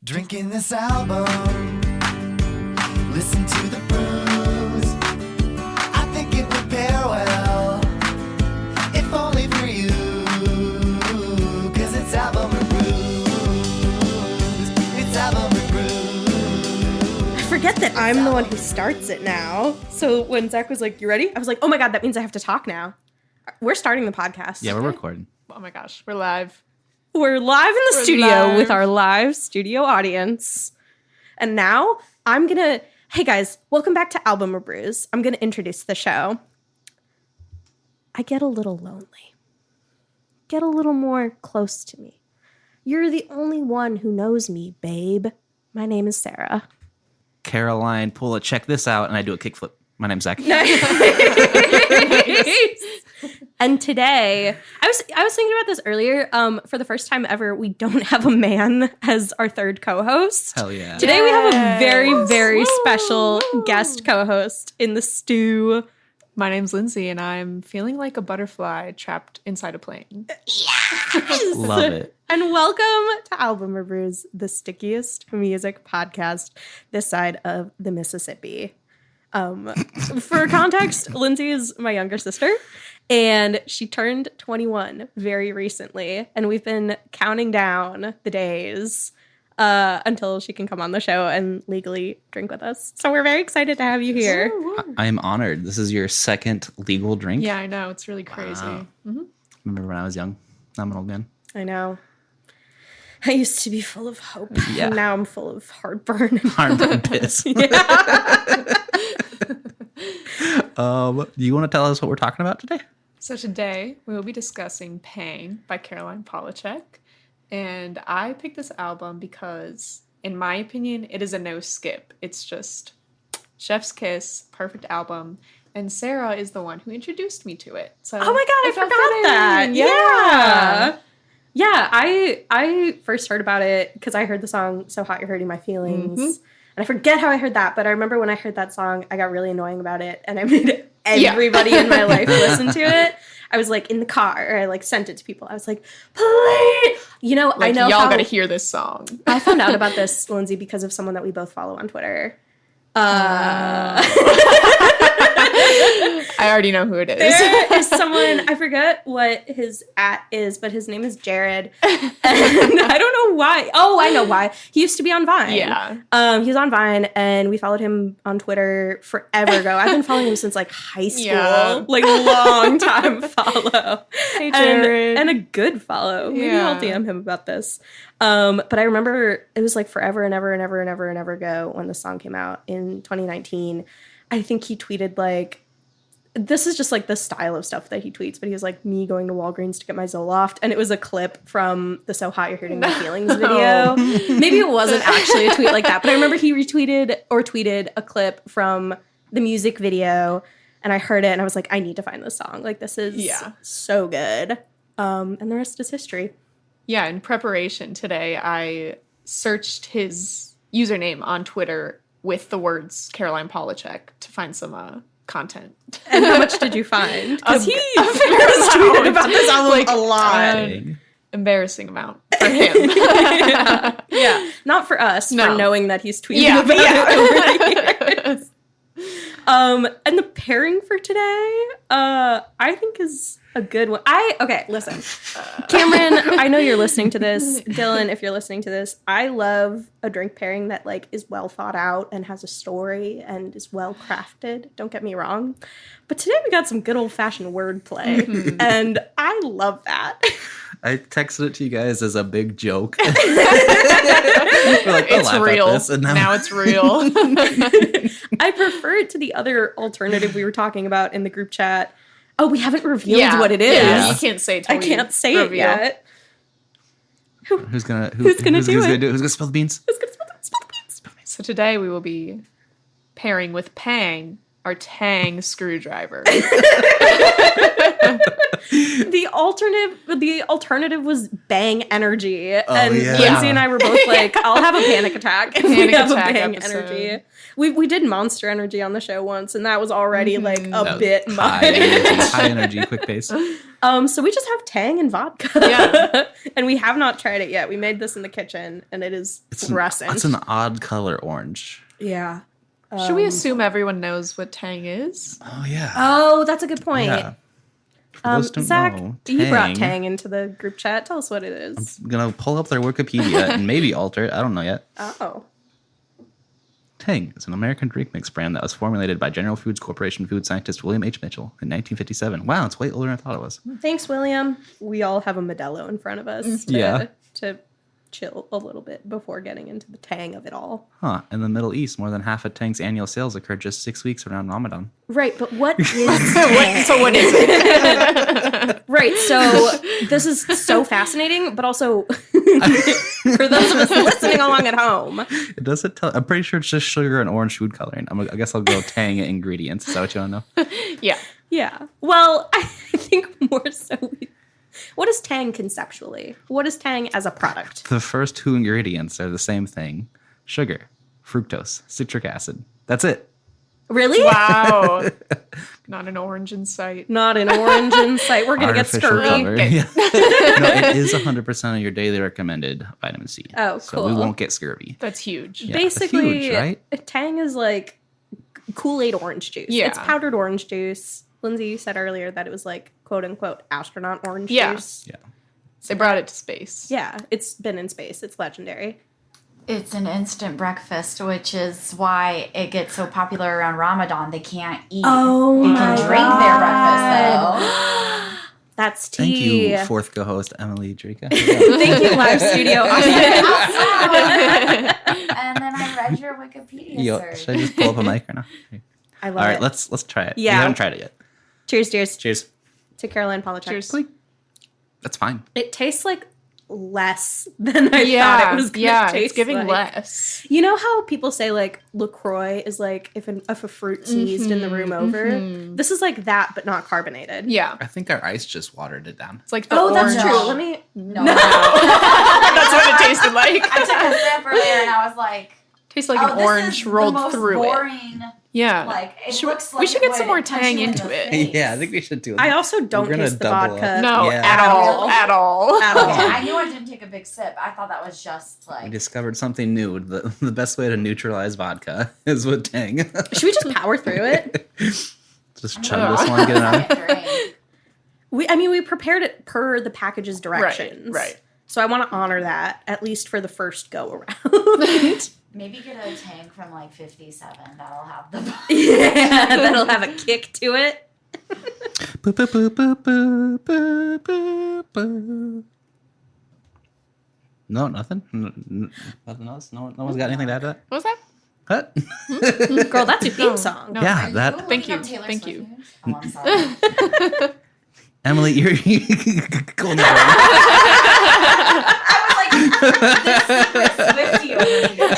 Drinking this album, listen to the brews. I think it would pair well, if only for you, 'cause it's album and brews. It's album and brews. I forget that I'm the one who starts it now. So when Zach was like, "You ready?" I was like, "Oh my god, that means I have to talk now." We're starting the podcast. Yeah, we're recording. Oh my gosh, we're live. We're live in the studio with our live studio audience. And now hey guys, welcome back to Album or Brews. I'm going to introduce the show. I get a little lonely. Get a little more close to me. You're the only one who knows me, babe. My name is Sarah. Caroline Polachek, check this out, and I do a kickflip. My name's Zach. And today, I was thinking about this earlier. For the first time ever, we don't have a man as our third co-host. Hell yeah. Today we have a very, very special guest co-host in the stew. My name's Lindsey, and I'm feeling like a butterfly trapped inside a plane. Yes! Love it. And welcome to Album or Brews, the stickiest music podcast this side of the Mississippi. For context, Lindsey is my younger sister, and she turned 21 very recently, and we've been counting down the days until she can come on the show and legally drink with us. So we're very excited to have you here. I am honored. This is your second legal drink. Yeah, I know. It's really crazy. Wow. Mm-hmm. Remember when I was young? Now I'm an old man. I know. I used to be full of hope, Yeah. and now I'm full of heartburn. Heartburn piss. Do you want to tell us what we're talking about today? So today we will be discussing Tang by Caroline Polachek. And I picked this album because, in my opinion, it is a no-skip. It's just chef's kiss, perfect album. And Sarah is the one who introduced me to it. So Oh my god, I felt forgot fitting. that. Yeah. Yeah, I first heard about it because I heard the song So Hot You're Hurting My Feelings. Mm-hmm. And I forget how I heard that, but I remember when I heard that song, I got really annoying about it, and I made everybody in my life listen to it. I was like in the car, I like sent it to people. I was like, please, I know y'all gotta hear this song. I found out about this, Lindsey, because of someone that we both follow on Twitter. I already know who it is. There is someone, I forget what his @ is, but his name is Jared. And I don't know why. Oh, I know why. He used to be on Vine. Yeah. He was on Vine, and we followed him on Twitter forever ago. I've been following him since like high school. Yeah. Like long time follow. Hey, Jared. And a good follow. Maybe Yeah. I'll DM him about this. But I remember it was like forever and ever and ever and ever and ever ago when the song came out in 2019. I think he tweeted like, this is just like the style of stuff that he tweets, but he was like me going to Walgreens to get my Zoloft, and it was a clip from the So Hot You're Hurting My Feelings video. Maybe it wasn't actually a tweet like that, but I remember he retweeted or tweeted a clip from the music video, and I heard it and I was like, I need to find this song. Like, this is so good. And the rest is history. Yeah, in preparation today, I searched his username on Twitter with the words Caroline Polachek to find some content. And how much did you find? Because he has tweeted about this album a lot. Embarrassing amount for him. Yeah, not for us, for knowing that he's tweeting about it over the years. And the pairing for today, I think is a good one. Listen. Cameron, I know you're listening to this. Dylan, if you're listening to this, I love a drink pairing that like is well thought out and has a story and is well crafted. Don't get me wrong. But today we got some good old fashioned wordplay, and I love that. I texted it to you guys as a big joke. We're like, it's real. And now it's real. I prefer it to the other alternative we were talking about in the group chat. Oh, we haven't revealed what it is. Yeah. You can't say it. I can't say it yet. Who's gonna do it? Who's gonna spill the beans? Who's gonna spill the beans? So today we will be pairing with Pang, are Tang screwdrivers. The alternative was Bang Energy. And yeah. Lindsay and I were both like, I'll have a panic attack if we Panic have a attack Bang episode. Energy. We did Monster Energy on the show once, and that was already like a That was bit much. high energy, quick pace. So we just have Tang and vodka. Yeah. And we have not tried it yet. We made this in the kitchen, and it is fluorescent. It's an odd color orange. Yeah. Should we assume everyone knows what Tang is? Oh yeah. Oh, that's a good point. Yeah. For those who don't Zach, know, you brought Tang into the group chat. Tell us what it is. I'm gonna pull up their Wikipedia and maybe alter it. I don't know yet. Oh. Tang is an American drink mix brand that was formulated by General Foods Corporation food scientist William H. Mitchell in 1957. Wow, it's way older than I thought it was. Thanks, William. We all have a Modelo in front of us to chill a little bit before getting into the tang of it all. Huh. In the Middle East, more than half of Tang's annual sales occur just 6 weeks around Ramadan. Right, but what is Tang? So what is it? Right, so this is so fascinating, but also for those of us listening along at home. It doesn't tell. I'm pretty sure it's just sugar and orange food coloring. I guess I'll go Tang ingredients. Is that what you want to know? Yeah. Yeah. Well, I think more so. What is Tang conceptually? What is Tang as a product? The first two ingredients are the same thing: sugar, fructose, citric acid. That's it. Really? Wow. Not an orange in sight. Not an orange in sight. We're going to get Artificial scurvy. color. Okay. Yeah. No, it is 100% of your daily recommended vitamin C. Oh, So we cool. won't get scurvy. That's huge. Yeah, it's Basically, huge, right? Tang is like Kool-Aid orange juice. Yeah. It's powdered orange juice. Lindsay, you said earlier that it was like quote unquote astronaut orange Yeah. juice. Yeah. They brought it to space. Yeah, it's been in space. It's legendary. It's an instant breakfast, which is why it gets so popular around Ramadan. They can't eat. Oh they my can drink their breakfast That's Thank tea. you, fourth co-host Emily Drika. Thank you, live studio though. audience. And then I read your Wikipedia Yo, search. should I just pull up a mic right now? I love All right, it. let's try it. Yeah. We haven't tried it yet. Cheers, dears. Cheers. To Caroline Polachek. Cheers. That's fine. It tastes like less than I Yeah. thought it was going to taste it's giving like. less. You know how people say like LaCroix is like if a fruit sneezed in the room over? This is like that, but not carbonated. Yeah. I think our ice just watered it down. It's like the Oh, orange. that's true. No. Let me. No. That's what it tasted like. I took a sip earlier and I was like, Tastes like oh, an this orange is rolled the most through boring, it. Yeah. Like, it Should- looks like we should it get some would more punch Tang you in into the it. face. Yeah, I think we should do it. I also don't gonna taste the double vodka. up. No, Yeah. at all. Really? At all. At Okay, all. I knew I didn't take a big sip. I thought that was just We like. discovered something new. The best way to neutralize vodka is with Tang. Should we just power through it? Just chug this one, get it out. Drink. We prepared it per the package's directions. Right. So I want to honor that at least for the first go around. Maybe get a tank from like 57. That'll have the. Yeah, that'll have a kick to it. Boo, boo, boo, boo, boo, boo, boo, boo. No, nothing. Nothing else. No one's got anything to add to that. What was that? What? Girl, that's your theme song. No. Yeah, Are that. you Thank looking you, up Taylor thank Swift you. news? Oh, I'm sorry. Emily, you're cool now. I was like, this Swiftie over here.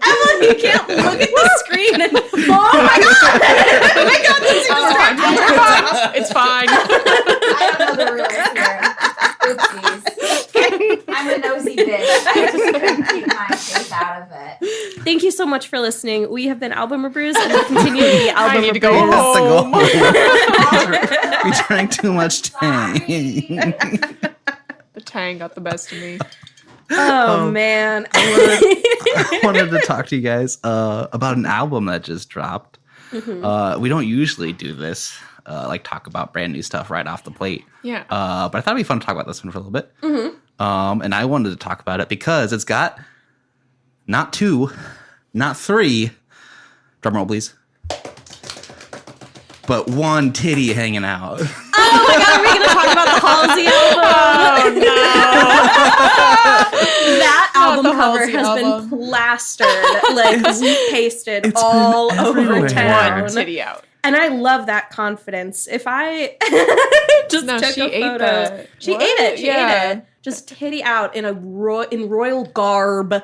Emily, you can't look at the screen and oh my god! Oh my god, this is It's fine. I don't know the rules here. Oopsies. I'm a nosy bitch. I just couldn't keep my face out of it. Thank you so much for listening. We have been Album Brews and we'll continue to be Album I need to go Brews. home. We drank too much Tang. The Tang got the best of me. Oh man. I wanted to talk to you guys about an album that just dropped. We don't usually do this, like talk about brand new stuff right off the plate. Yeah. But I thought it'd be fun to talk about this one for a little bit. And I wanted to talk about it because it's got not two, not three, drum roll please, but one titty hanging out. Oh my god, are we gonna talk about the Halsey album? That album the cover Halsey has album. been plastered, like pasted It's all been over everywhere. town. One titty out. And I love that confidence. If I just No, took she a ate photo, that. she What? ate it. She Yeah. ate it. Just titty out in in royal garb,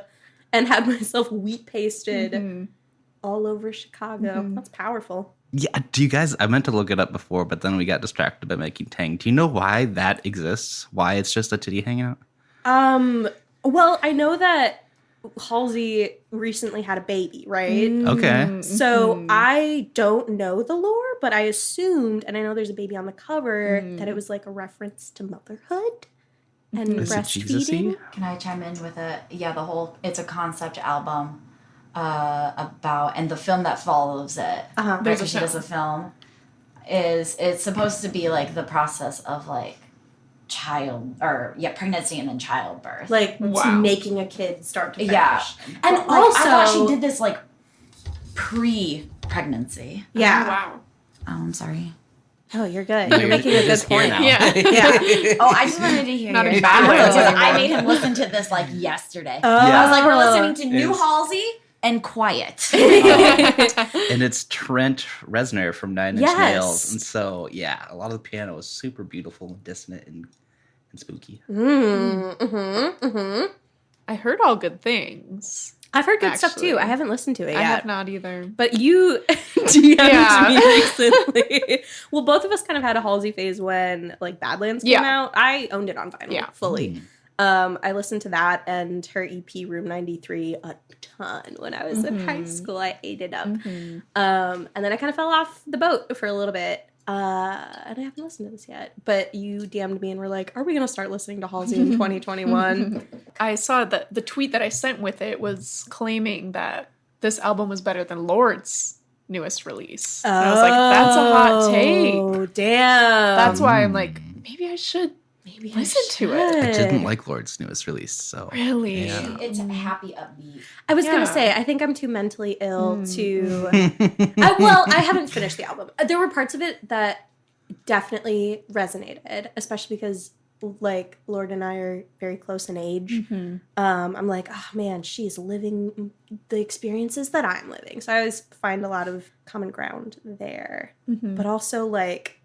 and had myself wheat pasted all over Chicago. That's powerful. Yeah, do you guys, I meant to look it up before, but then we got distracted by making Tang. Do you know why that exists? Why it's just a titty hangout? Well, I know that Halsey recently had a baby, right? Okay. So I don't know the lore, but I assumed, and I know there's a baby on the cover, that it was like a reference to motherhood and Is it Jesus-y? breastfeeding. Can I chime in with it's a concept album about, and the film that follows it, Uh-huh. There's a she does a film, it's supposed to be like the process of like pregnancy and then childbirth. Like Wow. making a kid start to finish. Yeah. And Like, I thought also, she did this like pre-pregnancy. yeah. Oh, wow. Oh, I'm sorry. Oh, you're good. No, You're making a you're good just here point. now. Yeah. Yeah. Oh, I just wanted to hear Not yours. in bad ways Because I anymore. made him listen to this like yesterday. Oh. I was like, we're listening to New It's- Halsey and Quiet. And it's Trent Reznor from Nine Inch Yes. Nails. And so, yeah, a lot of the piano is super beautiful and dissonant and spooky. I heard all good things. I've heard good stuff Actually. too. I haven't listened to it I yet. have not either. But you DM'd Yeah. me recently. Well, both of us kind of had a Halsey phase when like Badlands came Yeah. out. I owned it on vinyl Yeah. fully. I listened to that and her EP Room 93 a ton when I was in high school. I ate it up. And then I kind of fell off the boat for a little bit. And I haven't listened to this yet. But you DM'd me and were like, are we going to start listening to Halsey in 2021? I saw that the tweet that I sent with it was claiming that this album was better than Lord's newest release. And I was like, that's a hot take. Oh, damn. That's why I'm like, maybe I should Maybe listen to it. I didn't like Lord's newest release, so. Really? Yeah. It's happy, upbeat. I was going Yeah. to say, I think I'm too mentally ill to... I haven't finished the album. There were parts of it that definitely resonated, especially because, like, Lord and I are very close in age. I'm like, oh, man, she's living the experiences that I'm living. So I always find a lot of common ground there. But also, like,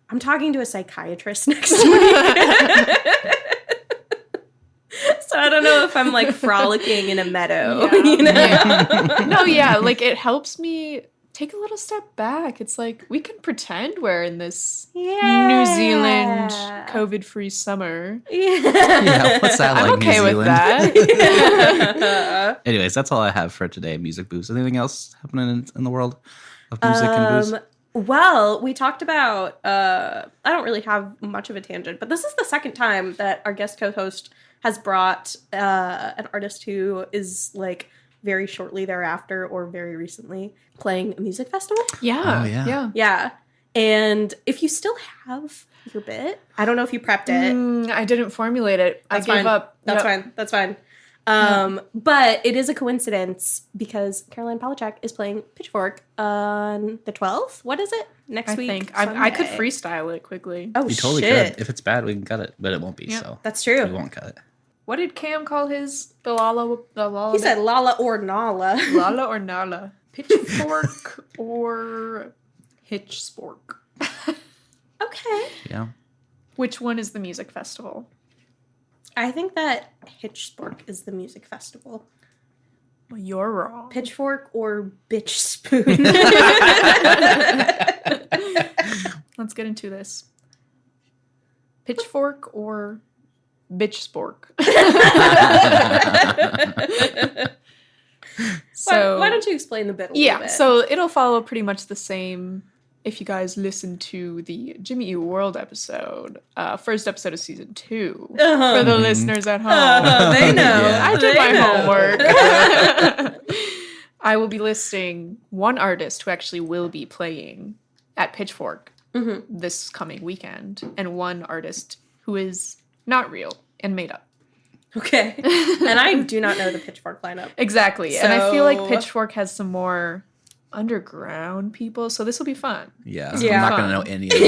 I'm talking to a psychiatrist next week. So I don't know if I'm like frolicking in a meadow, Yeah. you know? Yeah. No, yeah, like it helps me take a little step back. It's like we can pretend we're in this New Zealand COVID-free summer. Yeah, what's that I'm like, okay New with Zealand? that. Anyways, that's all I have for today. Music booze. Anything else happening in the world of music and booze? Well, we talked about, I don't really have much of a tangent, but this is the second time that our guest co-host has brought an artist who is like very shortly thereafter or very recently playing a music festival. Yeah. Oh, yeah. Yeah. And if you still have your bit, I don't know if you prepped it. I didn't formulate it. That's I gave fine. up. That's Yep. fine. That's fine. But it is a coincidence because Caroline Polachek is playing Pitchfork on the 12th. What is it? Next I week? think I could Sunday. freestyle it quickly. Oh, We totally shit. could. If it's bad, we can cut it, but it won't be, Yeah. so. That's We true. won't cut it. What did Cam call his the Lala? He said Lala or Nala. Lala or Nala? Pitchfork or Hitchfork? Okay. Yeah. Which one is the music festival? I think that Hitchfork is the music festival. Well, you're wrong. Pitchfork or Bitch Spoon. Let's get into this. Pitchfork or Bitch Spork? So why don't you explain the bit a little yeah, bit? so it'll follow pretty much the same if you guys listen to the Jimmy Eat World episode, first episode of season 2, for the listeners at home. They know. Yeah. I did They my know. homework. I will be listing one artist who actually will be playing at Pitchfork this coming weekend, and one artist who is not real and made up. Okay. And I do not know the Pitchfork lineup. Exactly. And I feel like So- Pitchfork has some more underground people, so this will be fun. Yeah. Yeah. I'm not going to know any of those.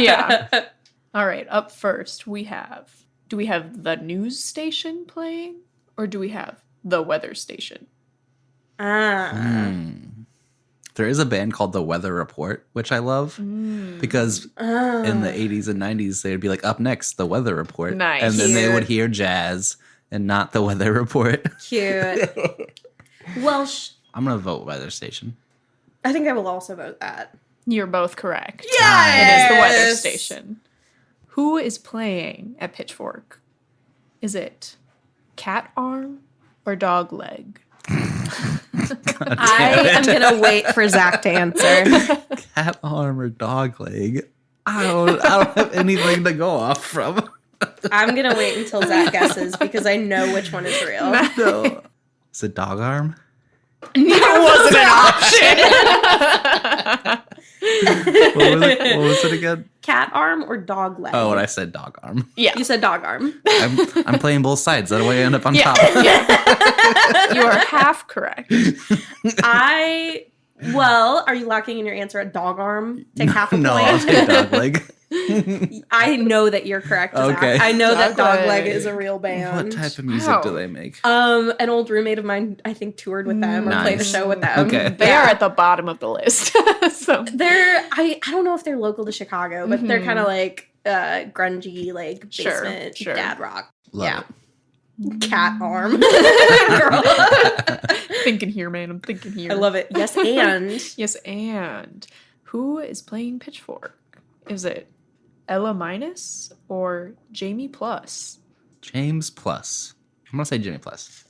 Yeah. All right, up first do we have the news station playing, or do we have the weather station? There is a band called The Weather Report, which I love because in the 80s and 90s, they'd be like, up next, The Weather Report. Nice. And then they Cute. would hear jazz and not The Weather Report. Cute. Well, I'm gonna vote weather station. I think I will also vote that. You're both correct. Yes! It is the weather station. Who is playing at Pitchfork? Is it cat arm or dog leg? I am going to wait for Zach to answer. Cat arm or dog leg? I don't have anything to go off from. I'm going to wait until Zach guesses because I know which one is real. No. Is it dog arm? It wasn't an option. What was it again? Cat arm or dog leg? Oh, and I said dog arm. Yeah. You said dog arm. I'm playing both sides. That way I end up on Yeah. top. Yeah. You are half correct. Well, are you locking in your answer at dog arm? Take half a No, I'll point. take dog leg. I know that you're correct, Zach. Okay. I know that Dog dog leg leg. is a real band. What type of music Wow. do they make? An old roommate of mine, I think, toured with them or played a Nice. show with them. Okay. They are at the bottom of the list. So I don't know if they're local to Chicago, but they're kind of like grungy, like Sure, basement sure. dad rock. Love yeah. it. Cat arm. Girl. thinking here, man. I'm thinking here. I love it. Yes, and Yes, and who is playing Pitchfork? Is it Ella Minus or Jamie Plus? James Plus. I'm gonna say Jimmy Plus.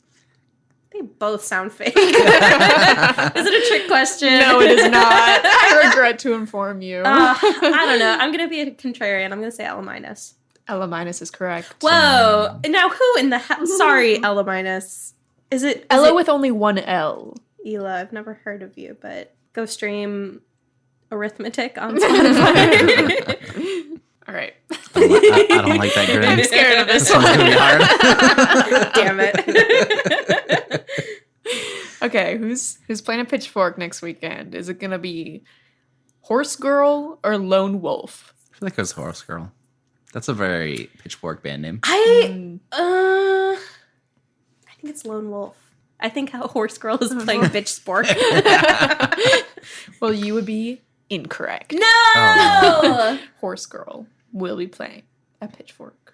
they both sound fake. Is it a trick question? No, it is not. I regret to inform you. I don't know. I'm gonna be a contrarian. I'm gonna say Ella minus. Ella Minus is correct. Whoa! Now who in the hell? Sorry, Ella minus. Is it Ella with only one L. Ela? I've never heard of you, but go stream arithmetic on Spotify. All right. I don't like that grin. I'm scared of this This one's one. gonna be hard. Damn it. Okay, who's playing a Pitchfork next weekend? Is it gonna be Horse Girl or Lone Wolf? I feel like it was Horse Girl. That's a very Pitchfork band name. I think it's Lone Wolf. I think how Horse Girl is playing Bitch Spork. Well, you would be incorrect. No! Oh. Horse Girl will be playing at Pitchfork.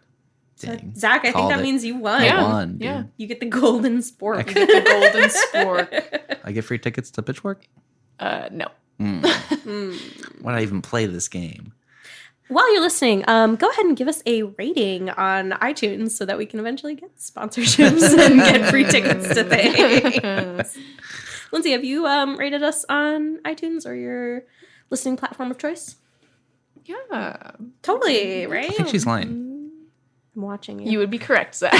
Dang. Zach, I think Called that it. means you won. I Yeah. won, dude. Yeah. You get the golden spork. You get the golden spork. I get free tickets to Pitchfork? No. Why did I even play this game? While you're listening, go ahead and give us a rating on iTunes so that we can eventually get sponsorships and get free tickets to things. Lindsay, have you rated us on iTunes or your listening platform of choice? Yeah. Totally, right? I think she's lying. I'm watching you. You would be correct, Zach.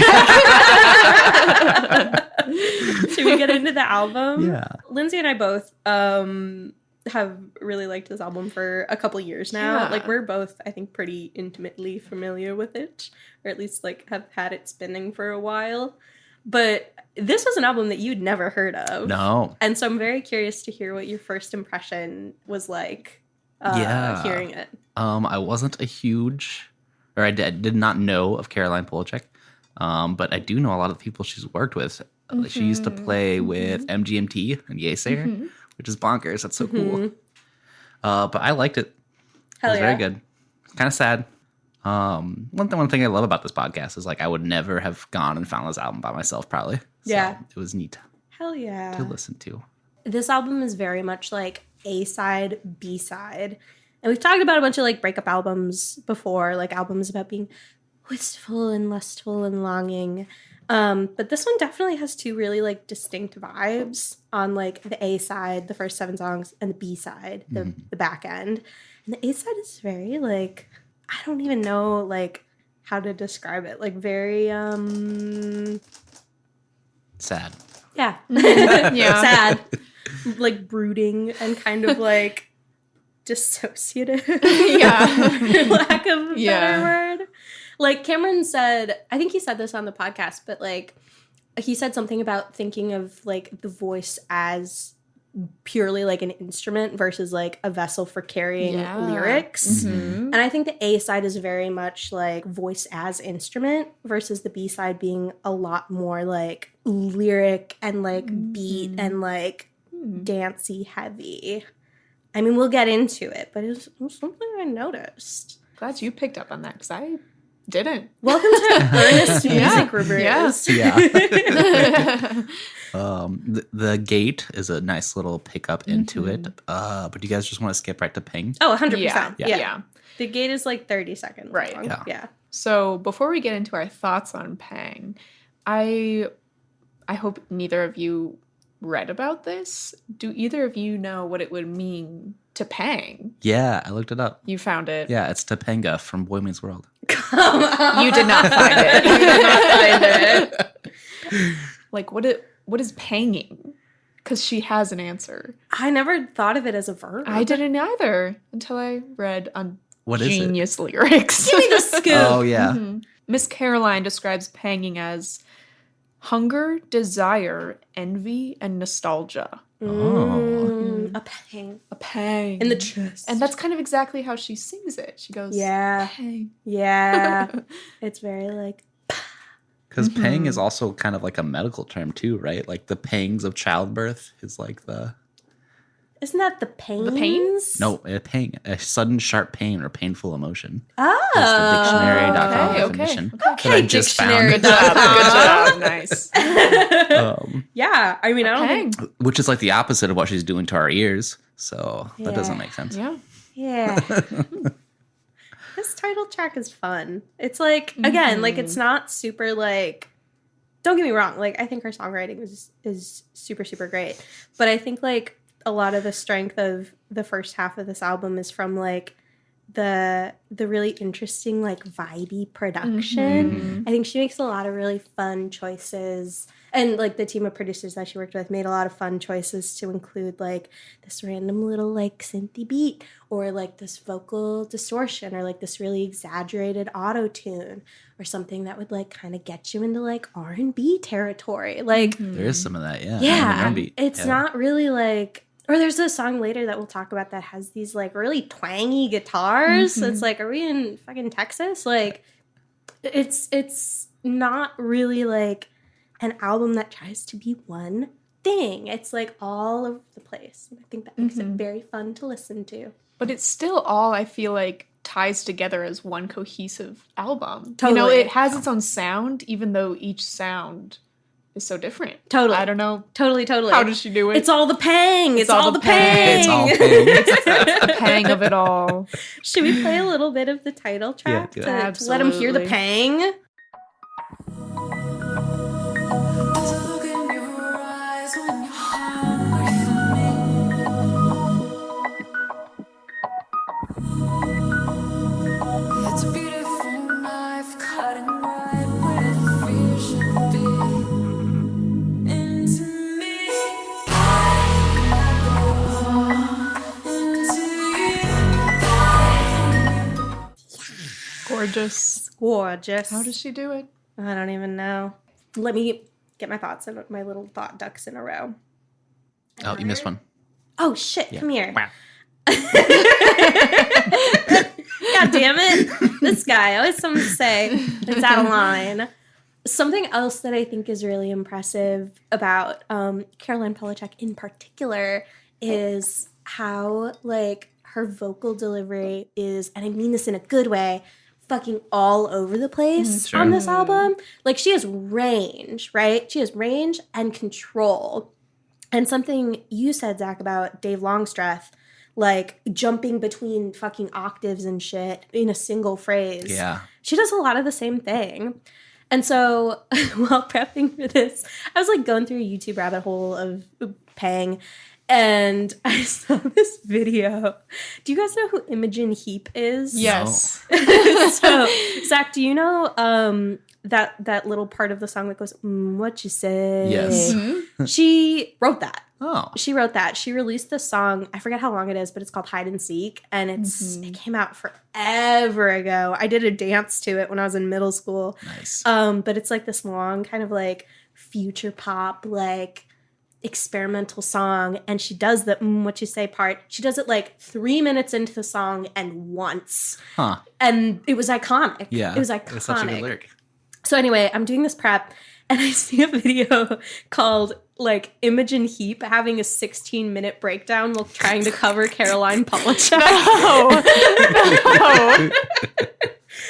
Should we get into the album? Yeah. Lindsay and I both have really liked this album for a couple years now. Yeah. Like, we're both, I think, pretty intimately familiar with it, or at least like have had it spinning for a while. But this was an album that you'd never heard of. No. And so I'm very curious to hear what your first impression was like hearing it. I wasn't a huge, or I did not know of Caroline Polachek, but I do know a lot of the people she's worked with. She used to play with MGMT and Yesayer, which is bonkers. That's so cool. But I liked it. Hell It was yeah. very good. Kind of sad. One thing I love about this podcast is like I would never have gone and found this album by myself probably. So Yeah. it was neat Hell yeah. to listen to. This album is very much like A-side, B-side. And we've talked about a bunch of like breakup albums before, like albums about being wistful and lustful and longing. But this one definitely has two really like distinct vibes on like the A side, the first 7 songs, and the B side, the back end. And the A side is very like, I don't even know like how to describe it. Like very Sad. yeah. Yeah. Sad. Like brooding and kind of like dissociative. Yeah. For lack of a better Yeah. word. Like Cameron said, I think he said this on the podcast, but like he said something about thinking of like the voice as purely like an instrument versus like a vessel for carrying Yeah. lyrics. Mhm. And I think the A side is very much like voice as instrument versus the B side being a lot more like lyric and like beat and like dancey heavy. I mean, we'll get into it, but it was something I noticed. Glad you picked up on that because I didn't. Welcome to Earnest Music Reviews. Yeah. The gate is a nice little pickup into it. But do you guys just want to skip right to Ping? Oh, 100%. Yeah. Yeah. The gate is like 30 seconds Right. long. Yeah. So before we get into our thoughts on Pang, I hope neither of you read about this. Do either of you know what it would mean to Pang? Yeah, I looked it up. You found it. Yeah, it's Topanga from Boy Meets World. You did not find it. You did not find it. Like, what is panging? Because she has an answer. I never thought of it as a verb. I didn't either until I read on What is it? Genius Lyrics. Give me the scoop. Oh, yeah. Miss Caroline describes panging as hunger, desire, envy, and nostalgia. A pang. A pang. In the chest. And that's kind of exactly how she sings it. She goes, Yeah. pang. Yeah. It's very like, Because pang is also kind of like a medical term too, right? Like the pangs of childbirth is like the... isn't that the pains? pains? No, a pang. A sudden sharp pain or painful emotion. Oh. That's the dictionary.com okay, definition okay. that I just Dictionary. Good job. Good job. Nice. found. Yeah. I mean, I don't Pang. think. Which is like the opposite of what she's doing to our ears. So that doesn't Yeah. make sense. Yeah. Yeah. This title track is fun. It's like, again, like it's not super like, don't get me wrong. Like I think her songwriting is super, super great. But I think like a lot of the strength of the first half of this album is from like the really interesting like vibey production. I think she makes a lot of really fun choices, and like the team of producers that she worked with made a lot of fun choices to include like this random little like synthy beat or like this vocal distortion or like this really exaggerated auto tune or something that would like kind of get you into like R&B territory. Like There is some of that, yeah. yeah, R&B. it's Yeah. not really like, or there's a song later that we'll talk about that has these like really twangy guitars. It's like, are we in fucking Texas? Like, it's not really like an album that tries to be one thing. It's like all over the place. And I think that makes it very fun to listen to. But it's still all, I feel like, ties together as one cohesive album. Totally. You know, it has its own sound, even though each sound is so different. Totally. I don't know. Totally. How does she do it? It's all the pang. It's all the pang. It's all pang. the pang of it all. Should we play a little bit of the title track good. to let them hear the Absolutely. pang? There's a look in your eyes when you're hungry for me. It's a beautiful knife cutting right where the fear should be. Into me, into you. Gorgeous. Gorgeous. How does she do it? I don't even know. Let me get my thoughts and my little thought ducks in a row. Oh, you missed one. Oh shit! Come here. Wow. God damn it! This guy always something to say. It's out of line. Something else that I think is really impressive about Caroline Polachek in particular is how like her vocal delivery is, and I mean this in a good way, fucking all over the place Sure. on this album. Like she has range, right? She has range and control. And something you said, Zach, about Dave Longstreth, like jumping between fucking octaves and shit in a single phrase. Yeah. She does a lot of the same thing. And so while prepping for this, I was like going through a YouTube rabbit hole of Pang, and I saw this video. Do you guys know who Imogen Heap is? Yes. So, Zach, do you know that little part of the song that goes, what you say? Yes. She wrote that. Oh. She wrote that. She released this song. I forget how long it is, but it's called Hide and Seek. And it came out forever ago. I did a dance to it when I was in middle school. Nice. But it's like this long kind of like future pop, like experimental song. And she does the what you say part. She does it like 3 minutes into the song and once. Huh. And it was iconic. Yeah. It was iconic. It's such a good lyric. So anyway, I'm doing this prep and I see a video called like Imogen Heap having a 16-minute breakdown while trying to cover Caroline Polachek. No.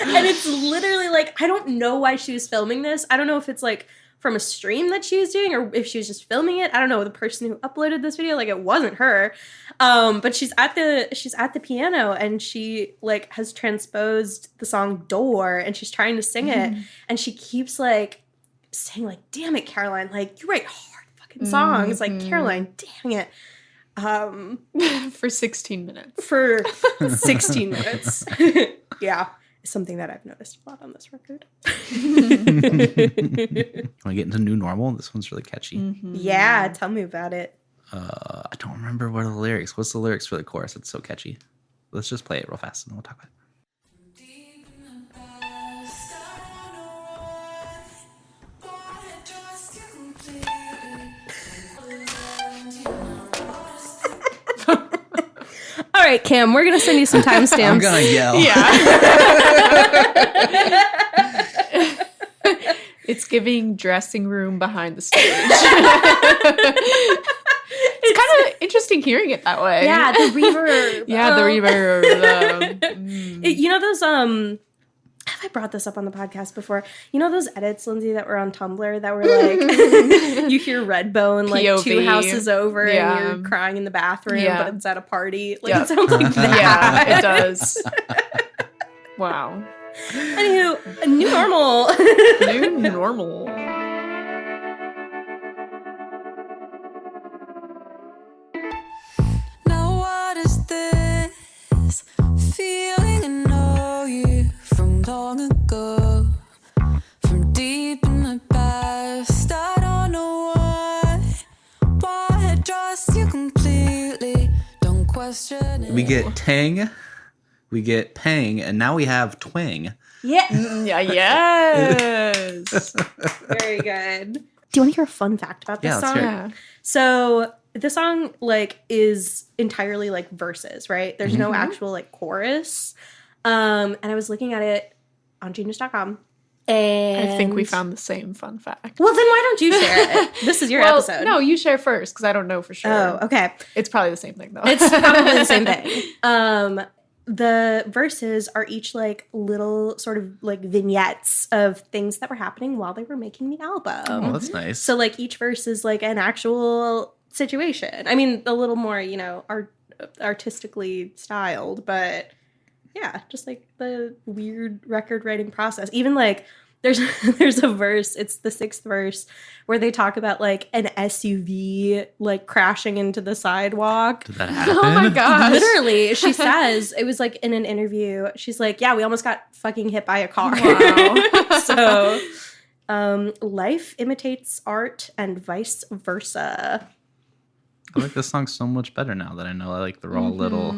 And it's literally like, I don't know why she was filming this. I don't know if it's like from a stream that she was doing or if she was just filming it. I don't know, the person who uploaded this video, like it wasn't her. But she's at the piano and she like has transposed the song Door and she's trying to sing it and she keeps like saying like, damn it, Caroline, like you write hard fucking songs. Like, Caroline, dang it. For 16 minutes. For 16 minutes. Yeah. It's something that I've noticed a lot on this record. When I get into New Normal, this one's really catchy. Yeah, tell me about it. I don't remember what are the lyrics. What's the lyrics for the chorus? It's so catchy. Let's just play it real fast and then we'll talk about it. All right, Cam, we're going to send you some timestamps. I'm going to yell. Yeah. It's giving dressing room behind the stage. It's kind of interesting hearing it that way. Yeah, the reverb. Yeah, the reverb. You know those, have I brought this up on the podcast before? You know those edits, Lindsay, that were on Tumblr that were like, you hear Redbone like POV. 2 houses over Yeah. and you're crying in the bathroom, Yeah. but it's at a party. Like, Yeah. it sounds like that. Yeah, it does. Wow. Anywho, a new normal. New normal. Now what is this feeling? I know you from long ago, from deep in the past. I don't know why I trust you completely. Don't question it. We get Tang, we get Pang, and now we have Twang. Yeah. Yeah, yes. Very good. Do you want to hear a fun fact about this Yeah, let's song? hear it. Yeah. So the song like is entirely like verses, right? There's no actual like chorus. And I was looking at it on genius.com. And I think we found the same fun fact. Well, then why don't you share it? This is your Well, episode. no, you share first because I don't know for sure. Oh, okay. It's probably the same thing though. It's probably the same thing. The verses are each like little sort of like vignettes of things that were happening while they were making the album. Oh, that's nice. So like each verse is like an actual situation. I mean, a little more, you know, artistically styled, but yeah, just like the weird record writing process. Even like there's a verse, it's the 6th verse, where they talk about like an SUV like crashing into the sidewalk. Did that happen? Oh my gosh. Literally, she says, it was like in an interview, she's like, yeah, we almost got fucking hit by a car. Wow. So life imitates art and vice versa. I like this song so much better now that I know like they're all little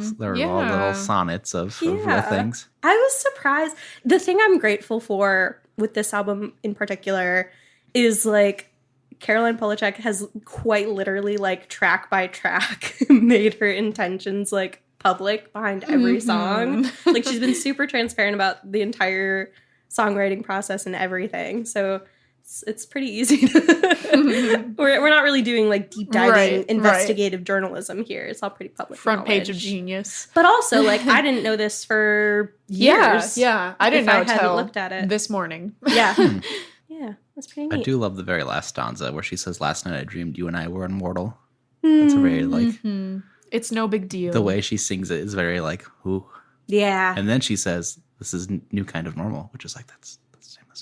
sonnets of real Yeah. things. I was surprised. The thing I'm grateful for with this album in particular is like Caroline Polachek has quite literally like track by track made her intentions like public behind every song. Like she's been super transparent about the entire songwriting process and everything. So it's pretty easy to we're not really doing like deep diving Right, investigative journalism here. It's all pretty public Front page of knowledge. Genius. But also like I didn't know this for years. Yeah. I didn't if I know hadn't till looked at it. this morning. Yeah. Yeah. That's pretty neat. I do love the very last stanza where she says, "Last night I dreamed you and I were immortal." That's a very like It's no big deal. the way she sings it is very like ooh. Yeah. And then she says, "This is new kind of normal," which is like that's the name of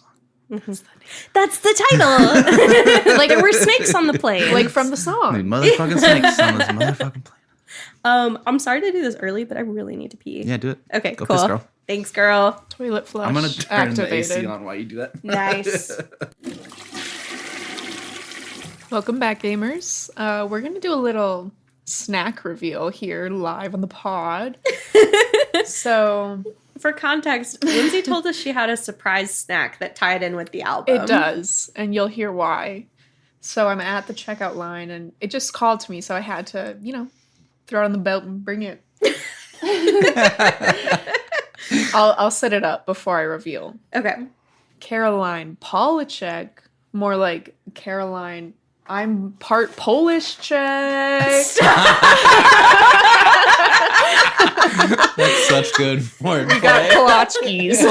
the song. That's the title. Like there were snakes on the plane. like from the The song. motherfucking snakes on this motherfucking plane. I'm sorry to do this early, but I really need to pee. Yeah, do it. Okay, Go cool. piss, girl. Thanks, girl. Toilet flush I'm gonna turn activated. the AC on while you do that. Nice. Welcome back, gamers. We're gonna do a little snack reveal here live on the pod. So For context, Lindsay told us she had a surprise snack that tied in with the album. it does, and you'll hear why. So I'm at the checkout line, and it just called to me, so I had to, throw it on the belt and bring it. I'll set it up before I reveal. Okay. Caroline Polachek, more like Caroline, I'm part Polish Czech. That's such good wordplay. We got Polachkis.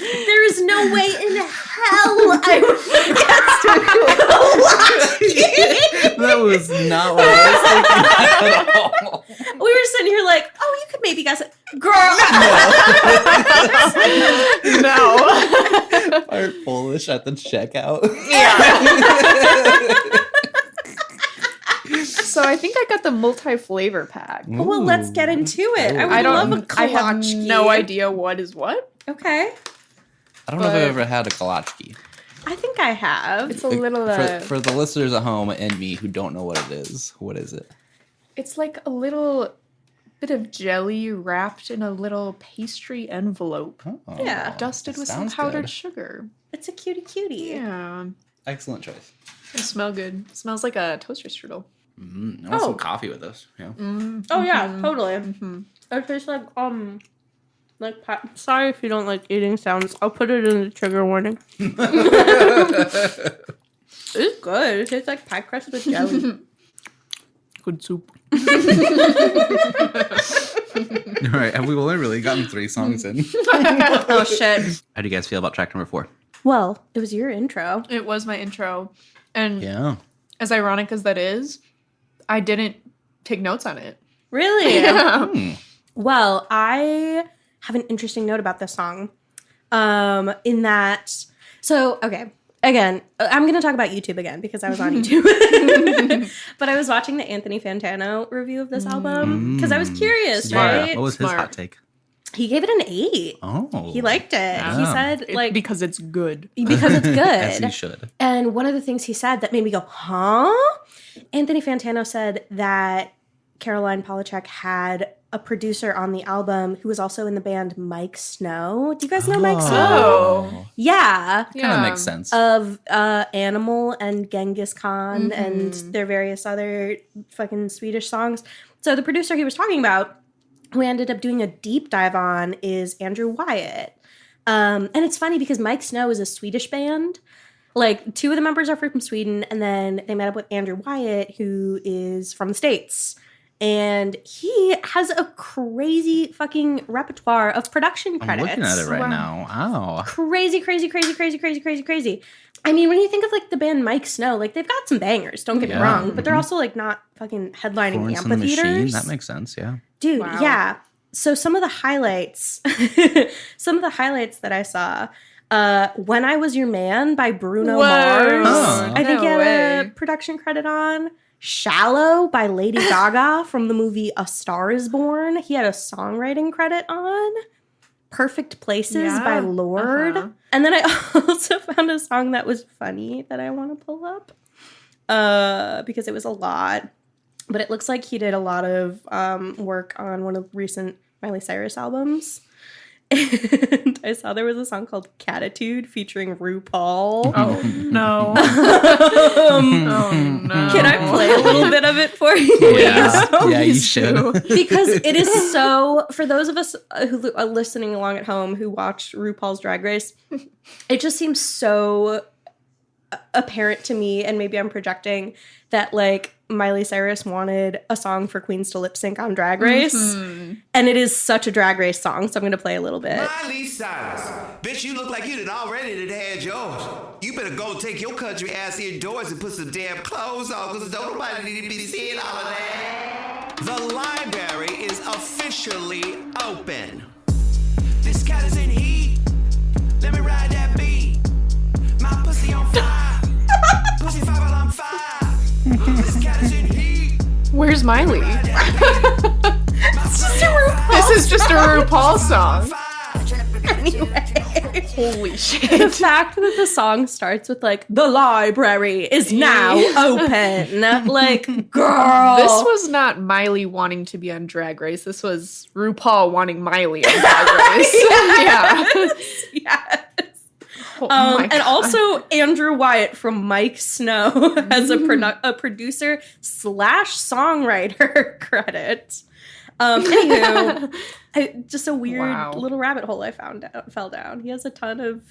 There is no way in hell I would have guessed That was not what I was thinking at all. We were sitting here like, oh, you could maybe guess it. Girl. No. Part Polish at the checkout. So I think I got the multi-flavor pack. Well, let's get into it. I would I love a don't. I have kolachki. no idea what is what. Okay. I don't know if I've ever had a kolachki. I think I have. It's a little. For the listeners at home and me who don't know what it is, what is it? It's like a little bit of jelly wrapped in a little pastry envelope, Oh, Yeah. dusted with some sounds powdered good. sugar. It's a cutie. Yeah, Excellent choice. it smells good. It smells like a toaster strudel. I want some coffee with this. Yeah. Oh yeah, totally. It tastes like sorry if you don't like eating sounds. I'll put it in the trigger warning. It's good. It tastes like pie crust with jelly. Good soup. All right, and we've only really gotten 3 songs in. Oh shit. How do you guys feel about track number 4? Well, it was your intro. It was my intro, and Yeah. as ironic as that is, I didn't take notes on it. Really? Yeah. Well, I have an interesting note about this song. In that, okay. Again, I'm going to talk about YouTube again because I was on YouTube. But I was watching the Anthony Fantano review of this album because I was curious, Smart. right? What was his Smart. hot take? He gave it an 8. Oh. He liked it. He said, like, because it's good. because it's As he good. should. And one of the things he said that made me go, huh? Anthony Fantano said that Caroline Polachek had a producer on the album who was also in the band Mike Snow. Do you guys know Mike Snow? Oh. Yeah. Kind of makes sense. Of Animal and Genghis Khan and their various other fucking Swedish songs. So the producer he was talking about, who I ended up doing a deep dive on, is Andrew Wyatt. And it's funny because Mike Snow is a Swedish band. Like, 2 of the members are from Sweden, and then they met up with Andrew Wyatt, who is from the States. And he has a crazy fucking repertoire of production I'm credits. looking at it right now. Wow. Crazy. I mean, when you think of like the band Mike Snow, like they've got some bangers, don't get me wrong, but they're also like not fucking headlining Florence and the Machine. amphitheaters. That makes sense, yeah. Dude, Wow. yeah. So some of the highlights, that I saw, When I Was Your Man by Bruno Whoa. Mars. Oh. I think No he had a way. production credit on. Shallow by Lady Gaga from the movie A Star Is Born. He had a songwriting credit on. Perfect Places by Yeah. Lorde. Uh-huh. And then I also found a song that was funny that I want to pull up because it was a lot. But it looks like he did a lot of work on one of the recent Miley Cyrus albums. And I saw there was a song called Catitude featuring RuPaul. Oh no. Oh, no. can I play a little bit of it for you? Yeah, you Please should. do. Because it is so, for those of us who are listening along at home who watch RuPaul's Drag Race, it just seems so apparent to me, and maybe I'm projecting, that like Miley Cyrus wanted a song for queens to lip sync on Drag Race. And it is such a Drag Race song, so I'm going to play a little bit. Miley Cyrus, bitch, you look like you done already done had yours. You better go take your country ass indoors and put some damn clothes on, because don't nobody need to be seeing all of that. The library is officially open. This cat is in heat. Let me ride that beat. My pussy on fire. Pussy fire while I'm fire. This cat is in heat. Where's Miley? This is just a RuPaul song. Holy shit. The fact that the song starts with like, the library is now open. Like, girl. This was not Miley wanting to be on Drag Race. This was RuPaul wanting Miley on Drag Race. Yeah. Yes. Oh my And God. also Andrew Wyatt from Mike Snow has a producer / songwriter credit. Anywho, just a weird Wow. little rabbit hole I fell down. He has a ton of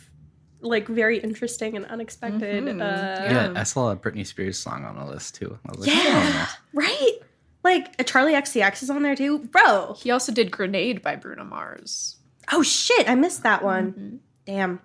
like very interesting and unexpected. Yeah, I saw a Britney Spears song on the list too. I was like, Yeah, right. Like, Charlie XCX is on there too. Bro. He also did Grenade by Bruno Mars. Oh, shit. I missed that one. Damn.